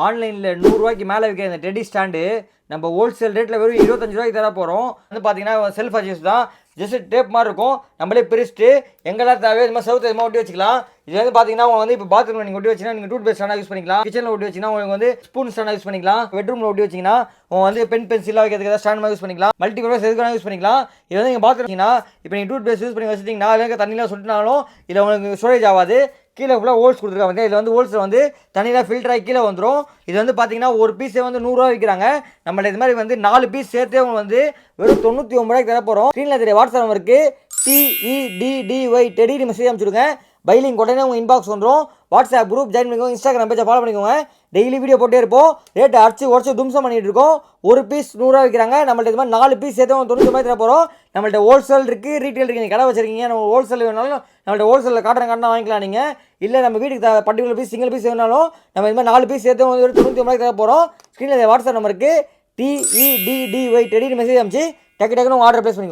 ஆன்லைனில் 100 ரூபாய்க்கு மேலே விற்கிற இந்த டெடி ஸ்டாண்டு நம்ம ஹோல்சேல் ரேட்டில் வெறும் 25 ரூபாய்க்கு தர போகிறோம். வந்து பார்த்தீங்கன்னா செல்ஃப் அட்ஜஸ்ட் தான், ஜஸ்ட் டேப் மாதிரி இருக்கும். நம்மளே பிரிச்சுட்டு எங்கெல்லாம் தேவையோ இது மாதிரி சவுத்து இது ஒட்டி வச்சுக்கலாம். இது வந்து பார்த்தீங்கன்னா உங்களுக்கு வந்து இப்போ பாத்ரூமில் நீங்கள் ஒட்டி வச்சிங்கன்னா நீங்கள் டூத் பேஸ்ட் ஸ்டாண்டாக யூஸ் பண்ணிக்கலாம். கிச்சனில் ஒட்டி வச்சிங்கன்னா உங்களுக்கு வந்து ஸ்பூன் ஸ்டாண்டாக யூஸ் பண்ணிக்கலாம். பெட்ரூமில் ஒட்டி வச்சிங்கன்னா உங்கள் வந்து பென்சிலாக வைக்கிறதுக்கு ஏதாவது ஸ்டாண்ட் மாதிரி யூஸ் பண்ணிக்கலாம். மல்டி பர்பஸ் எதுக்காக யூஸ் பண்ணிக்கலாம். இது வந்து நீங்கள் பாத்ரூம் வச்சிங்கன்னா இப்போ நீங்கள் டூத் பேஸ்ட் யூஸ் பண்ணி வச்சிட்டிங்கன்னா அதில் தண்ணியில் சுட்டினாலும் இதில் உங்களுக்கு ஸ்டோரேஜ் ஆகாது. கீழே ஃபுல்லாக ஹோல்ஸ் கொடுத்துருக்காங்க. இதில் வந்து ஹோல்ஸில் வந்து தண்ணியில் ஃபில்டர் ஆகி கீழே வந்துடும். இது வந்து பார்த்தீங்கன்னா ஒரு பீஸே வந்து 100 ரூபா விற்கிறாங்க. நம்மள்ட்ட இது மாதிரி வந்து 4 பீஸ் சேர்த்தே உங்களுக்கு வந்து வெறும் 99 ரூபாய்க்கு தர போகிறோம். ஸ்க்ரீனில் தெரிய வாட்ஸ்அப் நம்பருக்கு TEDDY டெடி மெசேஜ் அனுப்பிச்சுடுங்க. பைலிங் உடனே உங்கள் இன்பாக்ஸ் வந்துடும். வாட்ஸ்அப் குரூப் ஜாயின் பண்ணிக்கோங்க. இன்ஸ்டாகிராம் பேஜை ஃபாலோ பண்ணிக்கோங்க. டெய்லி வீடியோ போட்டே இருப்போம். ரேட்டு அடிச்சு உடச்சு தும்சம் பண்ணிட்டு இருக்கோம். ஒரு பீஸ் 100 ரூபா விற்கிறாங்க. நம்மள்ட்ட இது மாதிரி 4 பீஸ் சேர்த்து 90 ரூபாய் தர போகிறோம். நம்மள்ட்ட ஹோல்சேல் இருக்குது, ரீட்டெயில் இருக்குது. நீங்கள் கடை வச்சிருக்கீங்க, நம்ம ஹோல்சேல் வேணாலும் நம்மள்ட்ட ஹோல்சேலில் காட்டுறேன் வாங்கிக்கலாம். நீங்கள் இல்லை நம்ம வீட்டுக்கு பர்டிகுலர் பீஸ் சிங்கிள் பீஸ் வேணாலும் நம்ம இது மாதிரி 4 பீஸ் சேர்த்து 99 ரூபாய்க்கு தர போகிறோம். ஸ்க்ரீனில் வாட்ஸ்அப் நம்பருக்கு TEDDY டெடி மெசேஜ் அனுப்பிச்சு டக்குன்னு ஆர்டர் ப்ளேஸ் பண்ணிக்கோங்க.